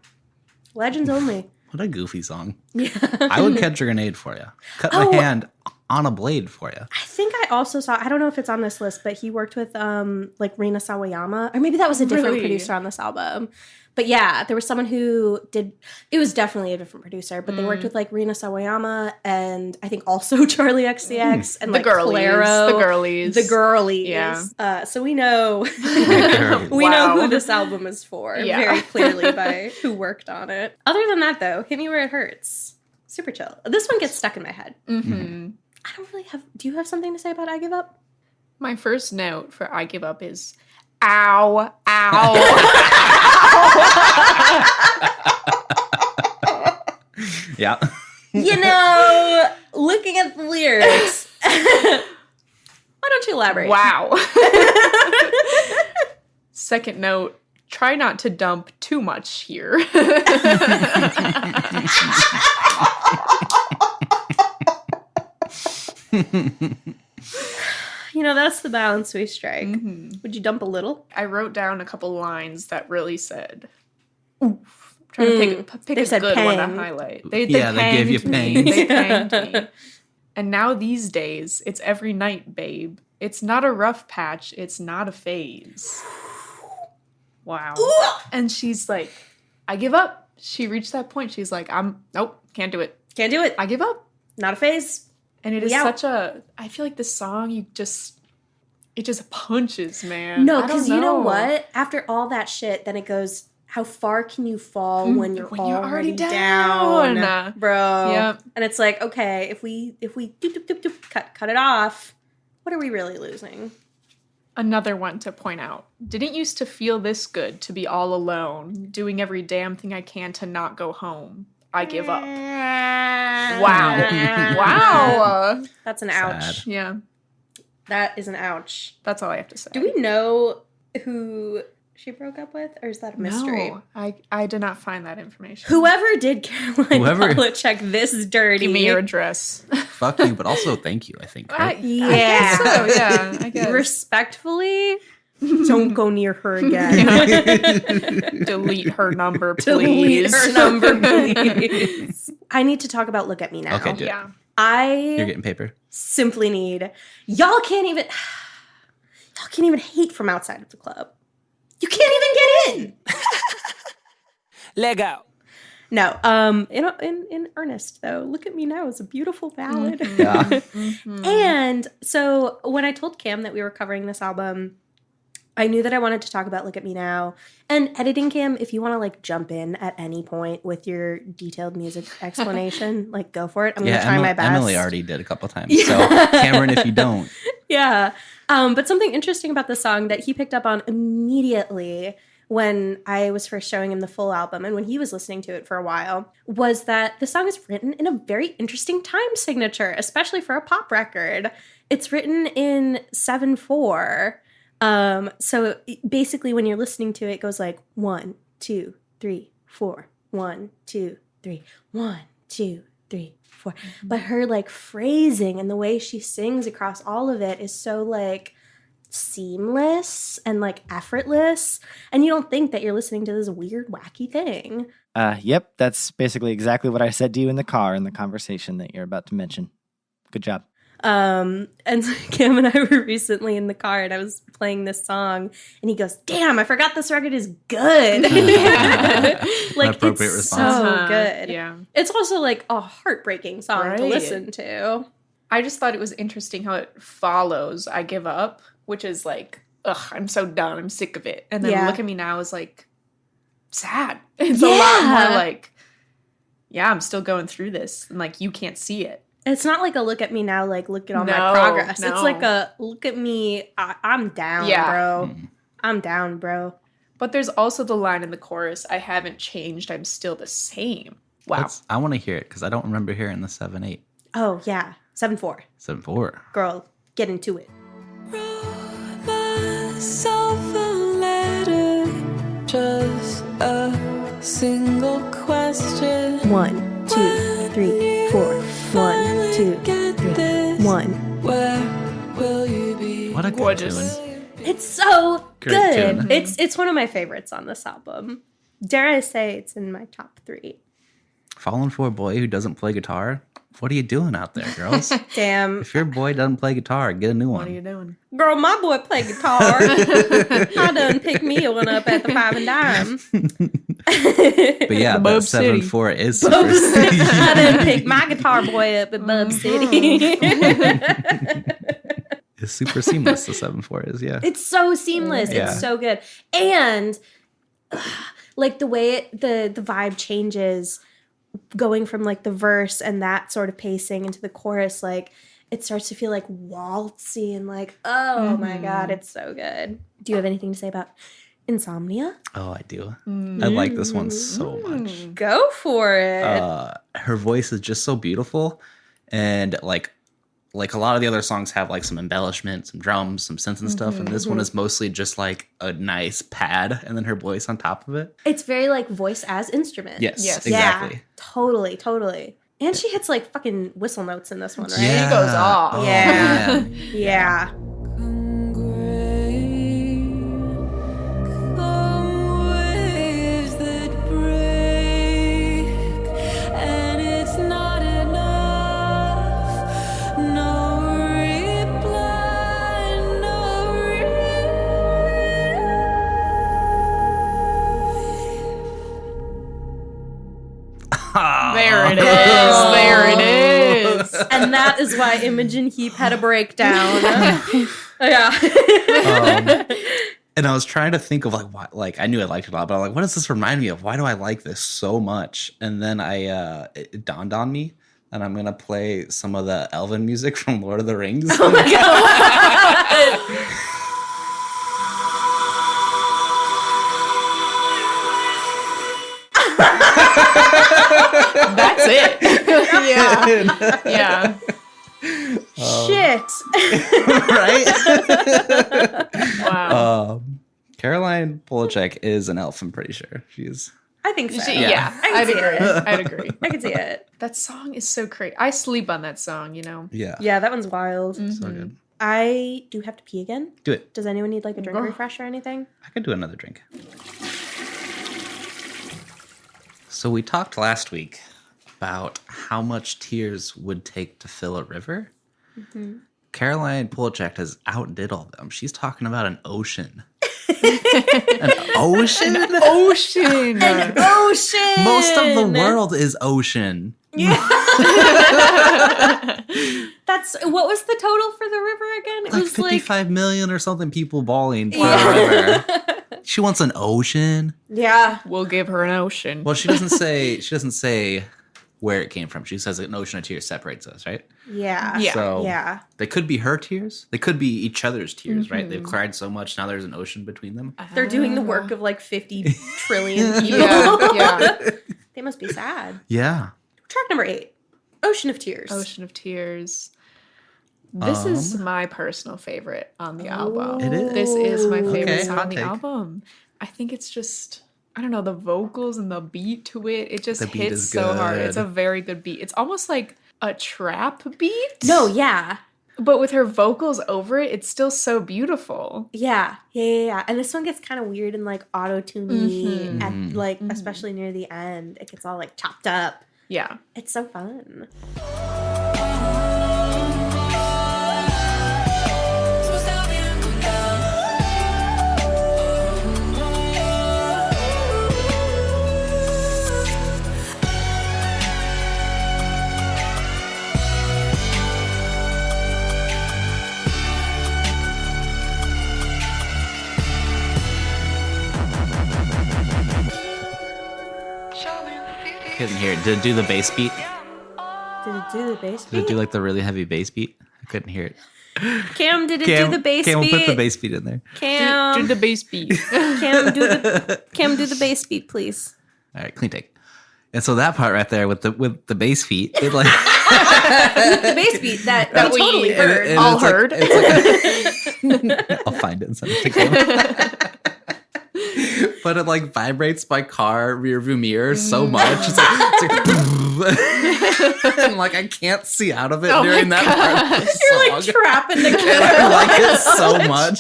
Legends only. What a goofy song. Yeah. I would catch a grenade for you. Cut my hand on a blade for you. I think I also saw, I don't know if it's on this list, but he worked with like Rina Sawayama, or maybe that was a different Really? producer on this album. But yeah, there was someone who did, it was definitely a different producer, but they worked with like Rina Sawayama and I think also Charlie XCX and The like Girlies. Claro. The Girlies. The Girlies. Yeah. So we know we Wow. know who this album is for Yeah. very clearly by who worked on it. Other than that though, Hit Me Where It Hurts. Super chill. This one gets stuck in my head. Mm-hmm. I don't really have, do you have something to say about I Give Up? My first note for I Give Up is, ow, ow. Yeah. You know, looking at the lyrics, why don't you elaborate? Wow. Second note, try not to dump too much here. You know, that's the balance we strike. Would you dump a little? I wrote down a couple lines that really said, oof. I'm trying to pick They a said good one pang. to highlight. They gave you panged me. pangs. They panged me. And now these days, it's every night, babe. It's not a rough patch. It's not a phase. Wow. And she's like, I give up. She reached that point. She's like, nope, can't do it. Can't do it. I give up. Not a phase. And it is We out. such a, I feel like this song, it just punches, man. No, I don't because you know what? After all that shit, then it goes, how far can you fall when you're already down? Bro. Yep. And it's like, okay, if we doop, doop, doop, doop, cut it off, what are we really losing? Another one to point out. Didn't used to feel this good to be all alone, doing every damn thing I can to not go home. I give up. Wow. Wow. That's an Sad. ouch. Yeah, That is an ouch. that's all I have to say. Do we know who she broke up with, or is that a mystery? No, I did not find that information. Whoever did Caroline Whoever- Polachek this dirty. Give me your address. Fuck you, but also thank you, I think. Right? I guess so, yeah. I guess. Respectfully, don't go near her again. Delete her number, Delete please. her number, please. I need to talk about Look at Me Now. Okay, do it. Yeah. You're I getting paper. simply need, y'all can't even hate from outside of the club. You can't even get in. Leg out. No, in earnest though, Look at Me Now is a beautiful ballad. Yeah. And so when I told Cam that we were covering this album, I knew that I wanted to talk about Look at Me Now. And editing Cam, if you want to like jump in at any point with your detailed music explanation, like go for it. I'm going to try my best. Emily already did a couple times. So Cameron, if you don't. Yeah. But something interesting about the song that he picked up on immediately when I was first showing him the full album and when he was listening to it for a while was that the song is written in a very interesting time signature, especially for a pop record. It's written in 7/4. So basically when you're listening to it, it goes like 1, 2, 3, 4, 1, 2, 3, 1, 2, 3, 4. But her like phrasing and the way she sings across all of it is so like seamless and like effortless. And you don't think that you're listening to this weird, wacky thing. Yep, that's basically exactly what I said to you in the car in the conversation that you're about to mention. Good job. And so Cam and I were recently in the car and I was playing this song and he goes, damn, I forgot this record is good. Like appropriate it's response. so good. Yeah. It's also like a heartbreaking song to Right. listen to. I just thought it was interesting how it follows I Give Up, which is like, ugh, I'm so done. I'm sick of it. And then Yeah. Look at Me Now is like sad. It's a lot Yeah. more like, yeah, I'm still going through this. And like, you can't see it. It's not like a look at me now, like look at all my No, progress. no. It's like a look at me, I'm down, Yeah. bro. I'm down, bro. But there's also the line in the chorus, I haven't changed. I'm still the same. Wow. I want to hear it because I don't remember hearing the 7/8. Oh, yeah. 7/4. 7/4. Girl, get into it. Wrote myself a letter, just a single question. 1, 2, 3, 4. 1, 2, 3. 1. Where will Good Gorgeous. tune. It's so Great good. tune. It's one of my favorites on this album. Dare I say it's in my top 3. Falling for a boy who doesn't play guitar? What are you doing out there, girls? Damn. If your boy doesn't play guitar, get a new What are you one. doing? Girl, my boy play guitar. I done picked me one up at the 5 and Dime. But yeah, Bub that City. 7/4 is I done picked my guitar boy up at Bub City. It's super seamless. The 7/4 is, yeah. It's so seamless. Yeah. It's so good. And like the way the vibe changes going from like the verse and that sort of pacing into the chorus, like it starts to feel like waltzy and like, oh my God, it's so good. Do you have anything to say about Insomnia? Oh, I do. I like this one so much. Go for it. Her voice is just so beautiful, and like a lot of the other songs have like some embellishment, some drums, some synths and stuff, and this one is mostly just like a nice pad and then her voice on top of it. It's very like voice as instrument. Yes, Yes. exactly. Yeah, totally. And she hits like fucking whistle notes in this one, right? She goes off. Oh, Yeah. man. Yeah. Come waves that break, and it's not enough. No reply, no There it is. There it is. And that is why Imogen Heap had a breakdown. Yeah. And I was trying to think of like why, like I knew I liked it a lot, but I'm like, what does this remind me of? Why do I like this so much? And then it dawned on me, and I'm gonna play some of the Elven music from Lord of the Rings. Oh my God. That's it. Yeah. Yeah. Shit. Right? Wow. Caroline Polachek is an elf, I'm pretty sure. She's I think so. Yeah. I can I'd see agree. it. I'd agree. I can see it. That song is so crazy. I sleep on that song, you know? yeah. Yeah, that one's wild. So good. I do have to pee again. Do it. Does anyone need like a drink Go. refresh or anything? I could do another drink. So we talked last week about how much tears would take to fill a river. Caroline Polachek has outdid all of them. She's talking about an ocean. An ocean? Ocean. Ocean. Most of the world is ocean. That's what was the total for the river again? It Like was 55 million or something people bawling for a river. She wants an ocean. yeah. We'll give her an ocean. Well, she doesn't say where it came from. She says an ocean of tears separates us, right? Yeah. Yeah. So Yeah. they could be her tears. They could be each other's tears, right? They've cried so much, now there's an ocean between them. They're doing the work of like 50 trillion people. Yeah. They must be sad. Yeah. Track number 8. Ocean of Tears. Ocean of Tears. This is my personal favorite on the album. It is? This is my favorite Okay, song hot on the take. album. I think it's just, I don't know, the vocals and the beat to it. It just The beat hits is so hard. good. It's a very good beat. It's almost like a trap beat. No, yeah. But with her vocals over it, it's still so beautiful. Yeah. And this one gets kind of weird and like auto-tuney at like especially near the end. It gets all like chopped up. Yeah. It's so fun. Couldn't hear it. Did it do the bass beat? Did it do the bass Did it beat? do like the really heavy bass beat? I couldn't hear it. Cam, did it do the bass Cam beat? will put the bass beat in there. Cam, Do the bass beat. Cam, do the bass beat, please. All right, clean take. And so that part right there with the bass beat, it like The bass beat that we totally and heard. and All it's like- heard. it's like- I'll find it and send it to Cam. But it like vibrates my car rear view mirror so much. It's like and like I can't see out of it Oh during my that part of the You're like song. trapping the And camera. I like it so much.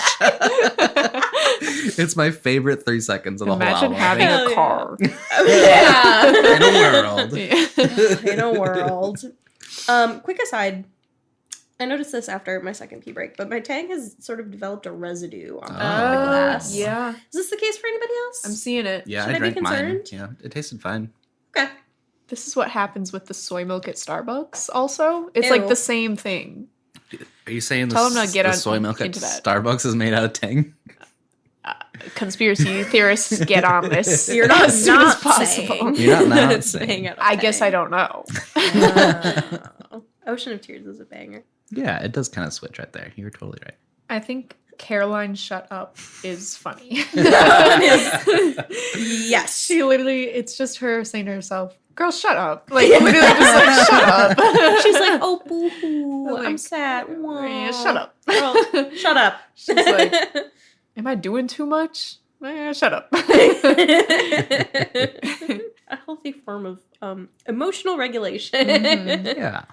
It's my favorite 3 seconds of the Imagine whole album. having Hell a yeah. car. Yeah. In a world. In a world. Quick aside. I noticed this after my second pee break, but my Tang has sort of developed a residue on the glass. Yeah. Is this the case for anybody else? I'm seeing it. Yeah, Should I I be drank mine. concerned? Yeah, it tasted fine. Okay. This is what happens with the soy milk at Starbucks also. It's Ew. like the same thing. Are you saying Tell them to get the on- soy milk at into that. Starbucks is made out of Tang? Conspiracy theorists get on this. You're not as soon as not possible. saying You're not that not it's saying. made out of I guess I Tang. don't know. Ocean of Tears is a banger. Yeah, it does kind of switch right there. You're totally right. I think Caroline Shut Up is funny. Yes. She literally, it's just her saying to herself, girl, shut up. Like, literally just like, shut up. She's like, oh, boo hoo. I'm Like, sad. Yeah, shut up. Girl, shut up. She's like, am I doing too much? Shut up. A healthy form of emotional regulation. Yeah.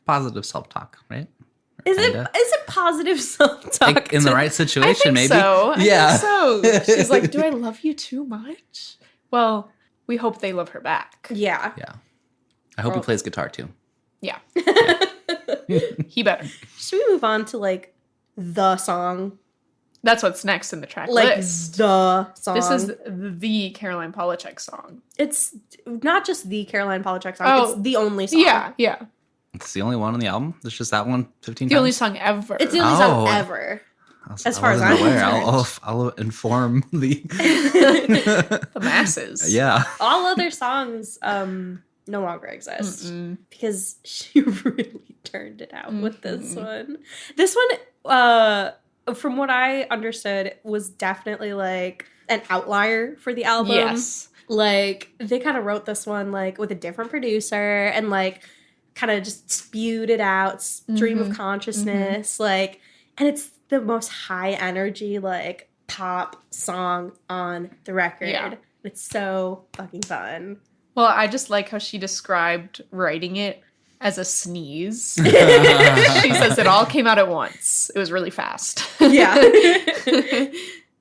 Positive self-talk, right? Is Kinda. it positive self-talk? Like, in the right I situation, think maybe. so. Yeah. I think so. She's like, do I love you too much? Well, we hope they love her back. Yeah. Yeah. I hope he plays guitar too. Yeah. He better. Should we move on to like the song? That's what's next in the track Like list. the song. This is the Caroline Polachek song. It's not just the Caroline Polachek song. Oh. It's the only song. Yeah, yeah. It's the only one on the album. It's just that one 15 The times. only song ever. It's the only song Oh. ever. as as far as I'm I'll inform the the masses. yeah. All other songs no longer exist because she really turned it out with this one. This one, from what I understood, was definitely like an outlier for the album. Yes. Like they kind of wrote this one like with a different producer and like kind of just spewed it out, stream of consciousness, like, and it's the most high energy like pop song on the record. Yeah. It's so fucking fun. Well, I just like how she described writing it as a sneeze. She says it all came out at once. It was really fast. Yeah.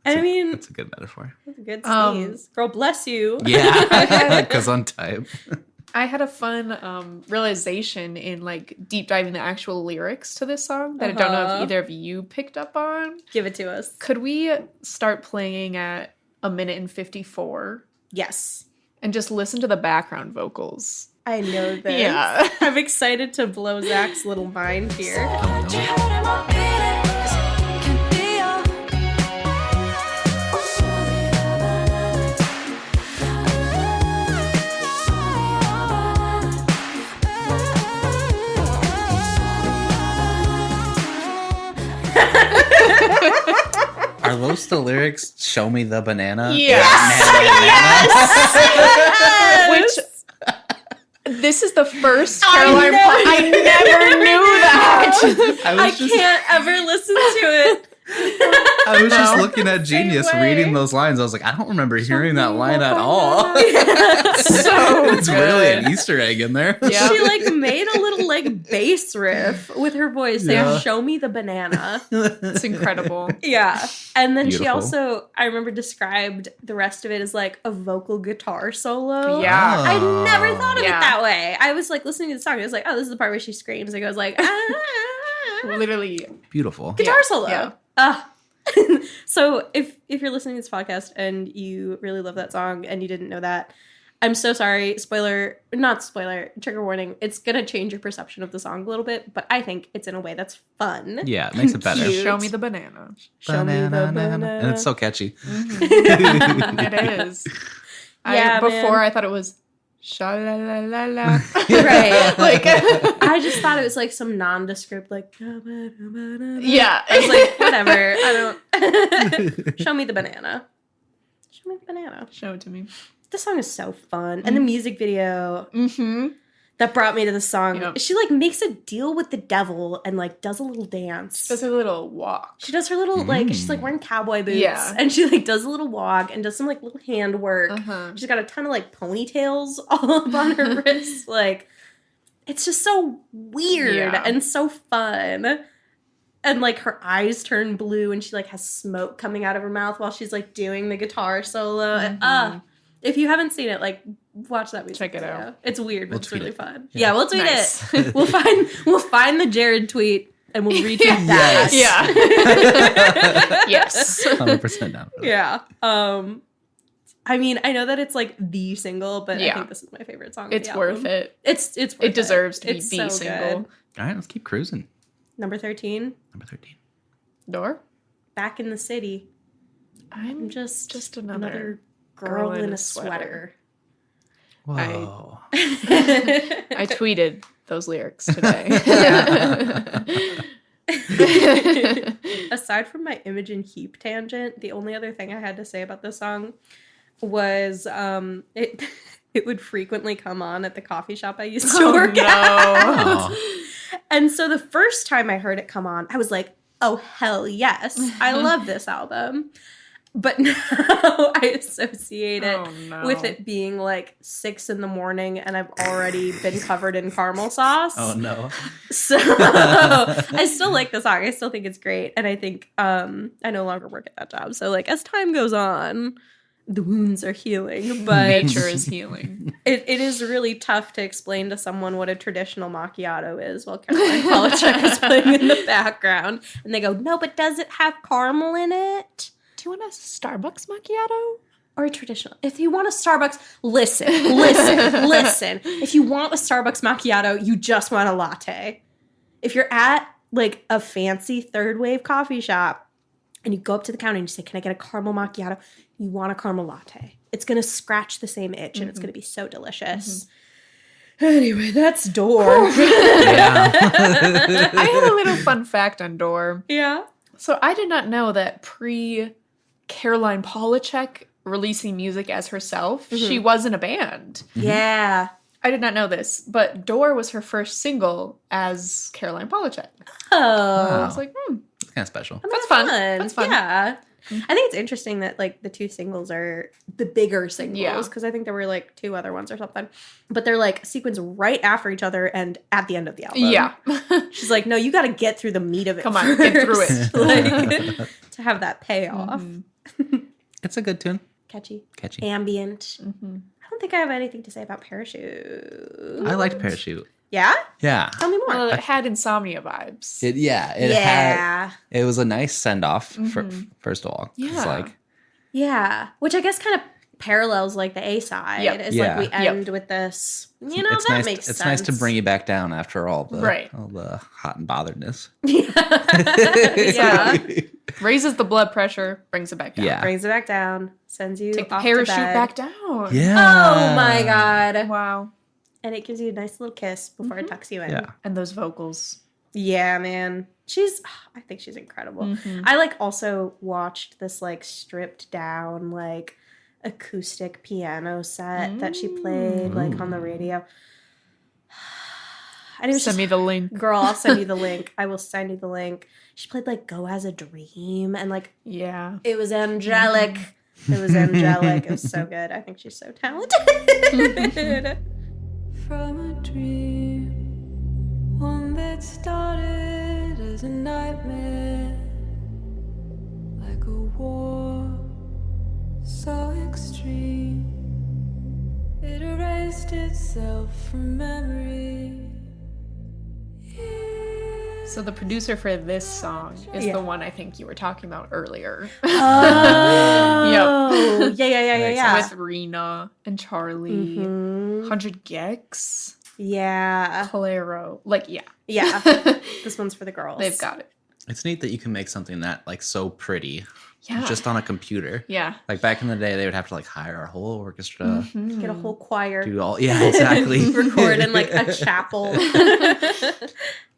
I mean, That's a good metaphor. that's a good sneeze. Girl, bless you. Yeah. Because on type. I had a fun realization in like deep diving the actual lyrics to this song that I don't know if either of you picked up on. Give it to us. Could we start playing at 1:54 Yes. and just listen to the background vocals? I know this. Yeah. I'm excited to blow Zach's little mind here. Are those the lyrics? Show me the banana. Which this is the first Caroline I never knew that. I can't ever listen to it. I was just looking at Same Genius way. reading those lines. I was like, I don't remember hearing that line at all. So It's really an Easter egg in there. Yeah. She like made a little like bass riff with her voice saying, Yeah. "Show me the banana." It's incredible. Yeah. And then she Beautiful. also, I remember, described the rest of it as like a vocal guitar solo. Yeah. I never thought of Yeah. it that way. I was like listening to the song. I was like, oh, this is the part where she screams. It goes like, ah, Literally. Beautiful. guitar Yeah. solo. Yeah. So if you're listening to this podcast and you really love that song and you didn't know that, I'm so sorry. Not spoiler, trigger warning. It's going to change your perception of the song a little bit, but I think it's in a way that's fun. Yeah, it makes it better. Cute. Show me the banana. Show me the banana. And it's so catchy. It is. Yeah, Before man. I thought it was sha la la la la. Right. Like I just thought it was like some nondescript, like, yeah. I was like, whatever. I don't. Show me the banana. Show me the banana. Show it to me. This song is so fun. And the music video Mm-hmm. that brought me to the song, Yep. she like makes a deal with the devil and like does a little dance. Does a little walk. She does her little, like, she's like wearing cowboy boots. Yeah. And she like does a little walk and does some like little hand work. Uh-huh. She's got a ton of like ponytails all up on her wrists. Like, it's just so weird Yeah. and so fun. And like her eyes turn blue and she like has smoke coming out of her mouth while she's like doing the guitar solo. And, if you haven't seen it, like watch that music Check it video. out. It's weird, but We'll it's tweet really it. fun. Yeah. Yeah, we'll tweet Nice. it. We'll find the Jared tweet and we'll retweet that. Yeah. Yes. 100% down. Yeah. I mean, I know that it's like the single, but I Yeah. think this is my favorite song. on It's the worth album. it. It's worth It deserves to be It's the so single. good. All right, let's keep cruising. Number 13, Number 13. Door? Back in the City. I'm I'm just another girl in a sweater. Whoa. I tweeted those lyrics today. Aside from my Imogen Heap tangent, the only other thing I had to say about this song was it would frequently come on at the coffee shop I used to work at. Oh. And so the first time I heard it come on, I was like, oh, hell yes. I love this album. But now I associate it Oh, no. with it being like 6 a.m. and I've already been covered in caramel sauce. Oh, no. So I still like the song. I still think it's great. And I think I no longer work at that job. So like as time goes on, the wounds are healing. But Nature is healing. it is really tough to explain to someone what a traditional macchiato is while Caroline Polachek is playing in the background. And they go, no, but does it have caramel in it? Do you want a Starbucks macchiato? Or a traditional. If you want a Starbucks, listen. If you want a Starbucks macchiato, you just want a latte. If you're at like a fancy third wave coffee shop and you go up to the counter and you say, can I get a caramel macchiato? You want a caramel latte. It's going to scratch the same itch and it's going to be so delicious. Anyway, that's Door. Yeah. I have a little fun fact on Door. Yeah. So I did not know that pre-Caroline Polachek releasing music as herself, she was in a band. Yeah. I did not know this, but Door was her first single as Caroline Polachek. Oh. I was like, It's kind of special. That's fun. That's fun. Yeah. I think it's interesting that like the two singles are the bigger singles Yeah. because I think there were like 2 other ones or something, but they're like sequenced right after each other and at the end of the album. yeah. She's like, no, you got to get through the meat of it. Come on, get through first, like, to have that payoff. It's a good tune. Catchy, Catchy. ambient. I don't think I have anything to say about Parachute. I liked Parachute. Yeah, Yeah. tell me more. Well, it had Insomnia vibes. It was a nice send off first of all. It's Yeah. like Yeah, which I guess kind of parallels like the A side. Yep. It's Yeah. like we end with this. You know, it's that nice. makes sense. It's nice to bring you back down after all the Right. hot and botheredness. Yeah, Raises the blood pressure, brings it back down. Yeah. brings it back down, sends you Take the off parachute to bed. back down. Yeah. Oh my god! Wow. And it gives you a nice little kiss before it tucks you in. Yeah. And those vocals. Yeah, man. I think she's incredible. I like also watched this like stripped down like acoustic piano set that she played like on the radio. And it was Send me the link. girl, I'll send you the link. I will send you the link. She played like Go As a Dream and like Yeah. it was angelic. It was angelic. It was so good. I think she's so talented. From a dream, one that started as a nightmare, like a war so extreme, it erased itself from memory. So the producer for this song is the one I think you were talking about earlier. Oh, yeah. With Rina and Charlie, 100 Gex, Yeah. Calero. Like, yeah. Yeah. This one's for the girls. They've got it. It's neat that you can make something that like so pretty Yeah. just on a computer. Yeah. Like back in the day, they would have to like hire a whole orchestra, Get a whole choir. do all. Yeah, exactly. Record in like a chapel.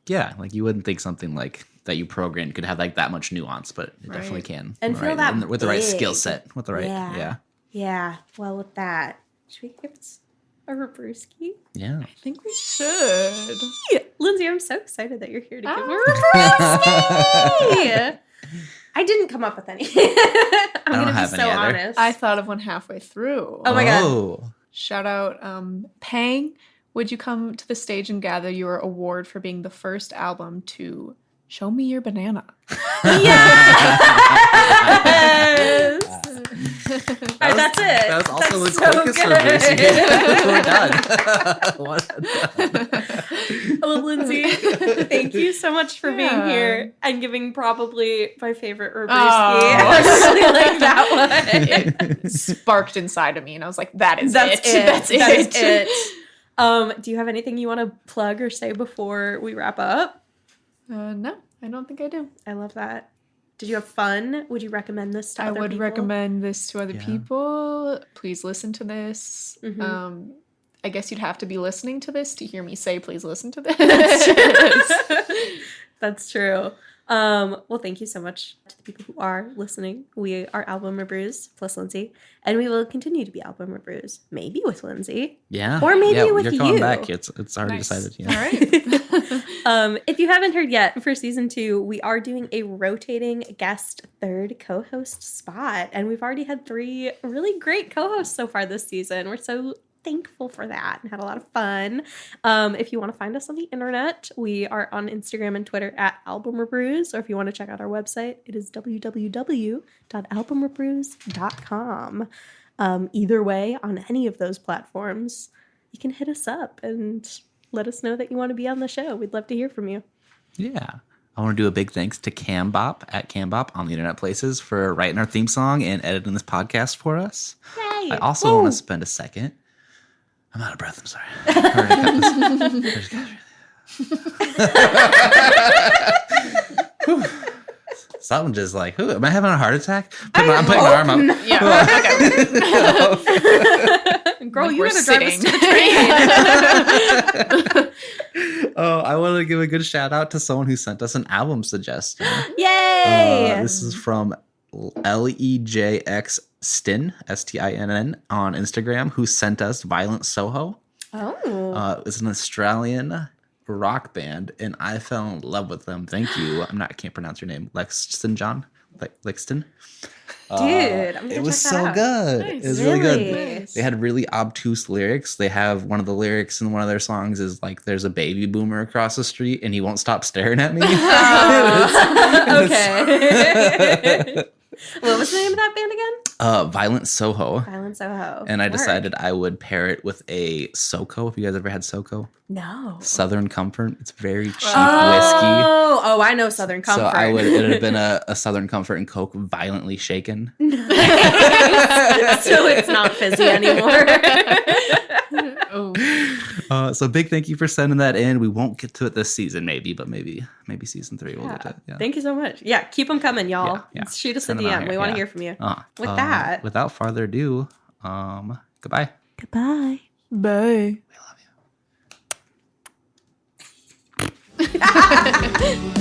Yeah, like you wouldn't think something like that you programmed could have like that much nuance, but it definitely Right. can. And feel that with the right skill big. set, with the right, yeah. Yeah. Well, with that, should we give us a Rabruski? Yeah. I think we should. Lindsay, I'm so excited that you're here to give Ah. a Rabruski. I didn't come up with any. I'm don't gonna have be any so either. honest. I thought of one halfway through. Oh my God. Oh. Shout out Pang would you come to the stage and gather your award for being the first album to show me your banana? Yes. All right, that's it. That was also That's the so quickest good. We're done. Well, Lindsay, thank you so much for being Yeah. here and giving probably my favorite Robrewski. Oh. I really like that one. It sparked inside of me, and I was like, That's That's That is it. Do you have anything you want to plug or say before we wrap up? No, I don't think I do. I love that. Did you have fun? Would you recommend this to I other would people? recommend this to other Yeah. people. Please listen to this. Mhm. I guess you'd have to be listening to this to hear me say, please listen to this. That's true. Well, thank you so much to the people who are listening. We are Album Reviews plus Lindsay, and we will continue to be Album Reviews, maybe with Lindsay. Yeah. Or maybe yeah, with you're coming you. back. It's already Nice. decided. Yeah. All right. If you haven't heard yet, for season 2, we are doing a rotating guest third co-host spot, and we've already had 3 really great co-hosts so far this season. We're so thankful for that and had a lot of fun. If you want to find us on the internet, we are on Instagram and Twitter at albumreviews, or if you want to check out our website, it is www.albumreviews.com. Either way, on any of those platforms, you can hit us up and let us know that you want to be on the show. We'd love to hear from you. Yeah. I want to do a big thanks to Cambop at Cambop on the internet places for writing our theme song and editing this podcast for us. Yay! I also want to spend a second. I'm out of breath. I'm sorry. I just got Whew. Something just like, am I having a heart attack? I'm putting my arm out. Yeah. Girl, Like you we're gotta drive us sitting. to the train. Oh, I want to give a good shout out to someone who sent us an album suggestion. Yay! This is from LEJX Stin, STINN, on Instagram, who sent us Violent Soho. Oh. It's an Australian rock band, and I fell in love with them. Thank you. I can't pronounce your name. Lexton John? Lexton? Dude, I'm gonna it was check so that out. good. Nice. It was really good. Really? They had really obtuse lyrics. They have one of the lyrics in one of their songs is like, there's a baby boomer across the street and he won't stop staring at me. Okay. What was the name of that band again? Violent Soho. Violent Soho. And I Word. decided I would pair it with a SoCo. Have you guys ever had SoCo? No. Southern Comfort. It's very cheap whiskey. Oh, I know Southern Comfort. So it would have been a Southern Comfort and Coke violently shaken. So it's not fizzy anymore. Oh. So big thank you for sending that in. We won't get to it this season, maybe season 3 we'll get to it. Yeah. Thank you so much. Yeah, keep them coming, y'all. Yeah, yeah. Shoot us a Send 'em out DM. here, We want to yeah. hear from you. With With that. without further ado, goodbye. Goodbye. Bye. We love you.